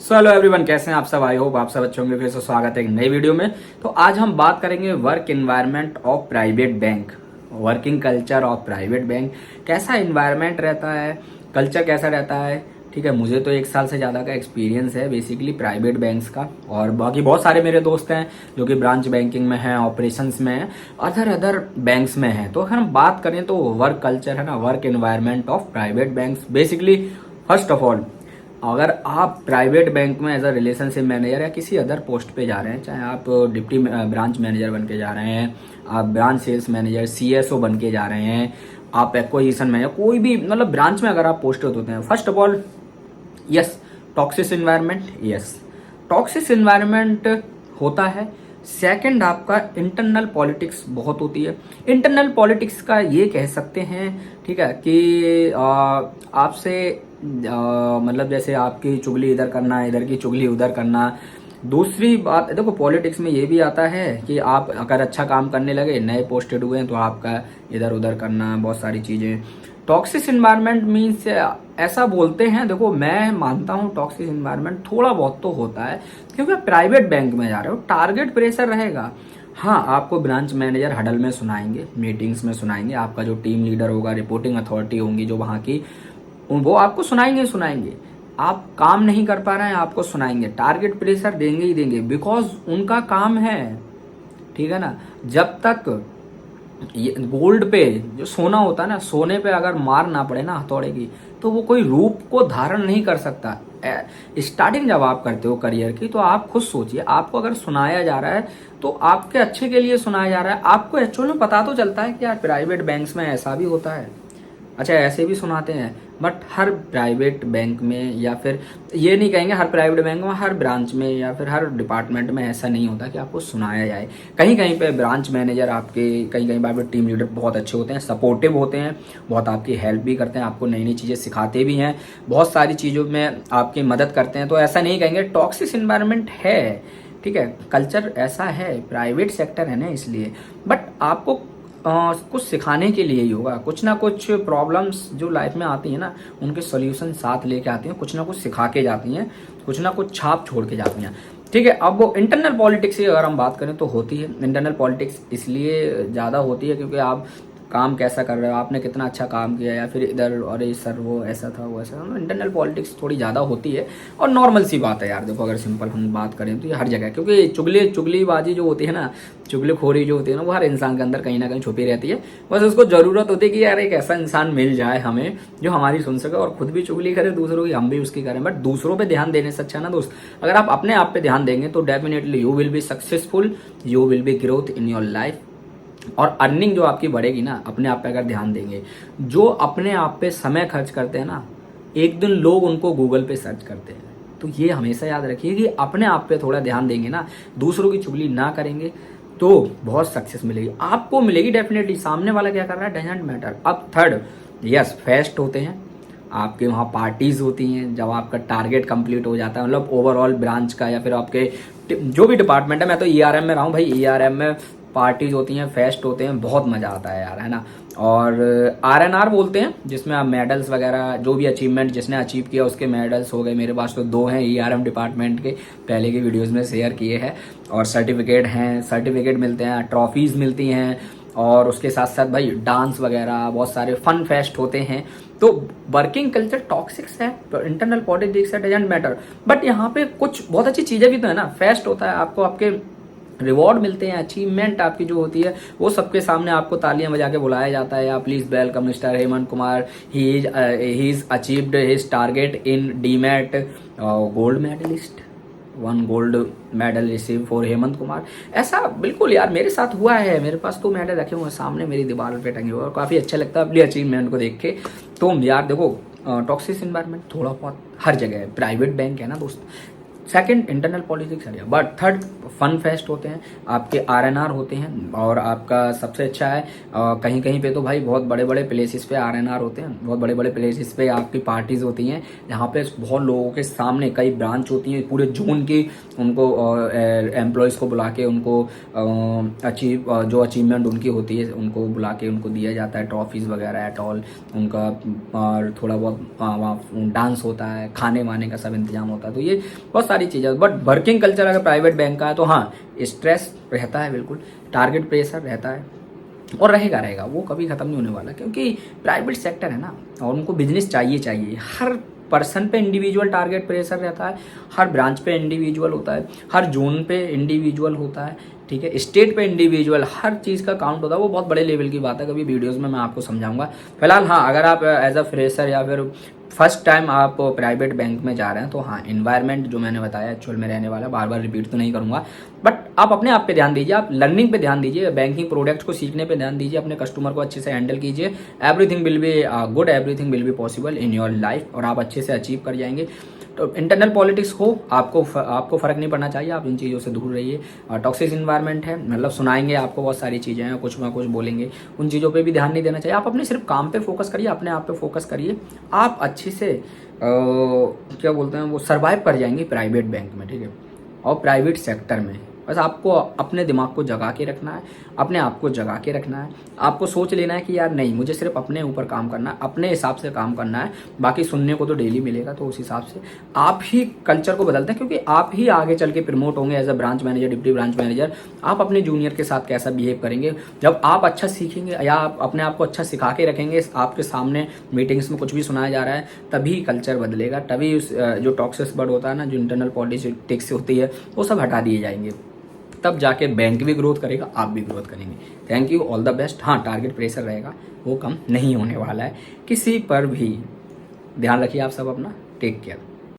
So hello everyone, कैसे हैं आप सब। आई होप आप सब अच्छे होंगे। फिर से स्वागत है एक नई वीडियो में। तो आज हम बात करेंगे work environment of private bank, working culture of private bank. कैसा एनवायरनमेंट रहता है, कल्चर कैसा रहता है। ठीक है, मुझे तो 1 साल से ज़्यादा का एक्सपीरियंस है बेसिकली प्राइवेट बैंक्स का, और बाकी बहुत सारे मेरे दोस्त हैं जो कि ब्रांच बैंकिंग में हैं, ऑपरेशंस में हैं, अदर बैंक्स में हैं। तो अगर हम बात करें तो वर्क कल्चर है ना, work environment of private banks basically. First of all, अगर आप प्राइवेट बैंक में एज अ रिलेशनशिप मैनेजर या किसी अदर पोस्ट पे जा रहे हैं, चाहे आप डिप्टी ब्रांच मैनेजर बन के जा रहे हैं, आप ब्रांच सेल्स मैनेजर सीएसओ बन के जा रहे हैं, आप एक्विजिशन मैनेजर, कोई भी मतलब ब्रांच में अगर आप पोस्टेड होते हैं, first of all yes, toxins environment, yes toxins environment होता है। सेकंड, आपका इंटरनल पॉलिटिक्स बहुत होती है। इंटरनल पॉलिटिक्स का ये कह सकते हैं, ठीक है, कि आपसे मतलब जैसे आपकी चुगली इधर करना, इधर की चुगली उधर करना। दूसरी बात देखो, पॉलिटिक्स में ये भी आता है कि आप अगर अच्छा काम करने लगे, नए पोस्टेड हुए हैं, तो आपका इधर उधर करना, बहुत सारी चीजें। टॉक्सिस इन्वायरमेंट मीन्स ऐसा बोलते हैं, देखो मैं मानता हूँ टॉक्सिस इन्वायरमेंट थोड़ा बहुत तो होता है, क्योंकि आप प्राइवेट बैंक में जा रहे हो, टारगेट प्रेशर रहेगा। हाँ, आपको ब्रांच मैनेजर हडल में सुनाएंगे, मीटिंग्स में सुनाएंगे, आपका जो टीम लीडर होगा, रिपोर्टिंग अथॉरिटी होंगी जो वहाँ की, वो आपको सुनाएंगे। आप काम नहीं कर पा रहे हैं, आपको सुनाएंगे, टारगेट प्रेशर देंगे ही देंगे, बिकॉज उनका काम है। ठीक है ना, जब तक ये गोल्ड पे जो सोना होता है ना, सोने पे अगर मार ना पड़े ना हथौड़े की, तो वो कोई रूप को धारण नहीं कर सकता। स्टार्टिंग जब आप करते हो करियर की, तो आप खुद सोचिए, आपको अगर सुनाया जा रहा है तो आपके अच्छे के लिए सुनाया जा रहा है। आपको एक्चुअल में पता तो चलता है कि यार प्राइवेट बैंक्स में ऐसा भी होता है, अच्छा ऐसे भी सुनाते हैं, बट हर प्राइवेट बैंक में, या फिर ये नहीं कहेंगे हर प्राइवेट बैंक में, हर ब्रांच में या फिर हर डिपार्टमेंट में ऐसा नहीं होता कि आपको सुनाया जाए। कहीं कहीं पे ब्रांच मैनेजर आपके, कहीं कहीं पे टीम लीडर बहुत अच्छे होते हैं, सपोर्टिव होते हैं, बहुत आपकी हेल्प भी करते हैं, आपको नई नई चीज़ें सिखाते भी हैं, बहुत सारी चीज़ों में आपकी मदद करते हैं। तो ऐसा नहीं कहेंगे टॉक्सिस इन्वायरमेंट है, ठीक है, कल्चर ऐसा है, प्राइवेट सेक्टर है ना इसलिए। बट आपको कुछ सिखाने के लिए ही होगा, कुछ ना कुछ प्रॉब्लम्स जो लाइफ में आती है ना, उनके सॉल्यूशन साथ लेके आती हैं, कुछ ना कुछ सिखा के जाती हैं, कुछ ना कुछ छाप छोड़ के जाती हैं। ठीक है, अब वो इंटरनल पॉलिटिक्स की अगर हम बात करें तो होती है। इंटरनल पॉलिटिक्स इसलिए ज़्यादा होती है क्योंकि आप काम कैसा कर रहे हो, आपने कितना अच्छा काम किया, या फिर इधर अरे सर वो ऐसा था वो ऐसा था। इंटरनल पॉलिटिक्स थोड़ी ज़्यादा होती है, और नॉर्मल सी बात है यार। देखो अगर सिंपल हम बात करें तो ये हर जगह, क्योंकि चुगलीबाजी जो होती है ना, चुगलीखोरी जो होती है ना, वो हर इंसान के अंदर कहीं ना कहीं छुपी रहती है। बस उसको ज़रूरत होती है कि यार एक ऐसा इंसान मिल जाए हमें जो हमारी सुन सके और खुद भी चुगली करे दूसरों की, हम भी उसकी करें। बट दूसरों पर ध्यान देने से अच्छा ना दोस्त, अगर आप अपने आप पे ध्यान देंगे तो definitely you will be successful, you will be growth in your life. और अर्निंग जो आपकी बढ़ेगी ना, अपने आप पे अगर ध्यान देंगे। जो अपने आप पे समय खर्च करते हैं ना, एक दिन लोग उनको गूगल पे सर्च करते हैं। तो ये हमेशा याद रखिए कि अपने आप पे थोड़ा ध्यान देंगे ना, दूसरों की चुगली ना करेंगे, तो बहुत सक्सेस मिलेगी, आपको मिलेगी डेफिनेटली। सामने वाला क्या कर रहा है डजंट मैटर। अब थर्ड, यस फेस्ट होते हैं आपके वहाँ, पार्टीज होती हैं जब आपका टारगेट कंप्लीट हो जाता है, मतलब ओवरऑल ब्रांच का या फिर आपके जो भी डिपार्टमेंट है। मैं तो ईआरएम में रहा हूँ भाई, ईआरएम में पार्टीज होती हैं, फेस्ट होते हैं, बहुत मजा आता है यार, है ना। और आरएनआर बोलते हैं, जिसमें आप मेडल्स वगैरह, जो भी अचीवमेंट जिसने अचीव किया उसके मेडल्स हो गए। मेरे पास तो 2 हैं ईआरएम डिपार्टमेंट के, पहले की वीडियोस में शेयर किए हैं। और सर्टिफिकेट हैं, सर्टिफिकेट मिलते हैं, ट्रॉफीज मिलती हैं, और उसके साथ साथ भाई डांस वगैरह, बहुत सारे फन फेस्ट होते हैं। तो वर्किंग कल्चर टॉक्सिक्स है, इंटरनल पॉलिटिक्स है, डजंट मैटर। बट यहाँ पे कुछ बहुत अच्छी चीजें भी तो है ना। फेस्ट होता है, आपको आपके रिवॉर्ड मिलते हैं, अचीवमेंट आपकी जो होती है वो सबके सामने आपको तालियां बजा के बुलाया जाता है। आप please welcome mister Hemant Kumar, he is achieved his target in demat, gold medalist, 1 gold medal receive for Hemant Kumar. ऐसा बिल्कुल यार मेरे साथ हुआ है, मेरे पास तो मेडल रखे हुए हैं सामने मेरी दीवार पे टंगे हुए, और काफी अच्छा लगता है अपनी अचीवमेंट को देख के। तो यार देखो, टॉक्सिक इन्वायरमेंट थोड़ा बहुत हर जगह है, प्राइवेट बैंक है ना दोस्त, second internal politics area, but third fun fest होते हैं, आपके आरएनआर होते हैं, और आपका सबसे अच्छा है कहीं कहीं पे तो भाई बहुत बड़े बड़े प्लेसेस पे आरएनआर होते हैं, बहुत बड़े बड़े प्लेसेस पे आपकी पार्टीज होती हैं जहाँ पे बहुत लोगों के सामने कई ब्रांच होती हैं पूरे जून की, उनको एम्प्लॉयज़ को बुला के उनको जो अचीवमेंट उनकी होती है उनको बुला के उनको दिया जाता है ट्रॉफीज़ वगैरह एट ऑल उनका, और थोड़ा बहुत डांस होता है, खाने वाने का सब इंतजाम होता है। तो ये बहुत सारी चीज़ें, बट वर्किंग कल्चर अगर प्राइवेट बैंक का है तो हाँ स्ट्रेस रहता है, बिल्कुल टारगेट प्रेशर रहता है और रहेगा, वो कभी ख़त्म नहीं होने वाला, क्योंकि प्राइवेट सेक्टर है ना और उनको बिजनेस चाहिए। हर पर्सन पे इंडिविजुअल टारगेट प्रेशर रहता है, हर ब्रांच पे इंडिविजुअल होता है, हर जोन पे इंडिविजुअल होता है, ठीक है, स्टेट पे इंडिविजुअल, हर चीज़ का काउंट होता है। वो बहुत बड़े लेवल की बात है, कभी वीडियोस में मैं आपको समझाऊंगा। फिलहाल हाँ, अगर आप एज अ फ्रेशर या फिर फर्स्ट टाइम आप प्राइवेट बैंक में जा रहे हैं तो हाँ इन्वायरमेंट जो मैंने बताया एक्चुअल में रहने वाला, बार बार रिपीट तो नहीं करूँगा, बट आप अपने आप पे ध्यान दीजिए, आप लर्निंग पे ध्यान दीजिए, बैंकिंग प्रोडक्ट्स को सीखने पे ध्यान दीजिए, अपने कस्टमर को अच्छे से हैंडल कीजिए। Everything will be good, everything will be possible in your life, और आप अच्छे से अचीव कर जाएंगे। तो इंटरनल पॉलिटिक्स हो, आपको फर्क नहीं पड़ना चाहिए, आप इन चीज़ों से दूर रहिए। टॉक्सिक इन्वायरमेंट है, मतलब सुनाएंगे आपको बहुत सारी चीज़ें हैं, कुछ ना कुछ बोलेंगे, उन चीज़ों पे भी ध्यान नहीं देना चाहिए। आप अपने सिर्फ काम पे फोकस करिए, अपने आप पे फोकस करिए, आप अच्छे से क्या बोलते हैं वो सर्वाइव कर जाएंगे प्राइवेट बैंक में, ठीक है, और प्राइवेट सेक्टर में। बस आपको अपने दिमाग को जगा के रखना है, अपने आप को जगा के रखना है, आपको सोच लेना है कि यार नहीं, मुझे सिर्फ अपने ऊपर काम करना है, अपने हिसाब से काम करना है, बाकी सुनने को तो डेली मिलेगा। तो उस हिसाब से आप ही कल्चर को बदलते हैं, क्योंकि आप ही आगे चल के प्रमोट होंगे as a branch manager, deputy branch manager. आप अपने जूनियर के साथ कैसा बिहेव करेंगे, जब आप अच्छा सीखेंगे या आप अपने आप को अच्छा सिखा के रखेंगे, आपके सामने मीटिंग्स में कुछ भी सुनाया जा रहा है, तभी कल्चर बदलेगा, तभी उस जो टॉक्सिक वर्ड होता है ना, जो इंटरनल पॉलिटिक्स होती है, वो सब हटा दिए जाएंगे, तब जाके बैंक भी ग्रोथ करेगा, आप भी ग्रोथ करेंगे। Thank you, all the best. हाँ, टारगेट प्रेशर रहेगा, वो कम नहीं होने वाला है किसी पर भी। ध्यान रखिए आप सब अपना, टेक केयर।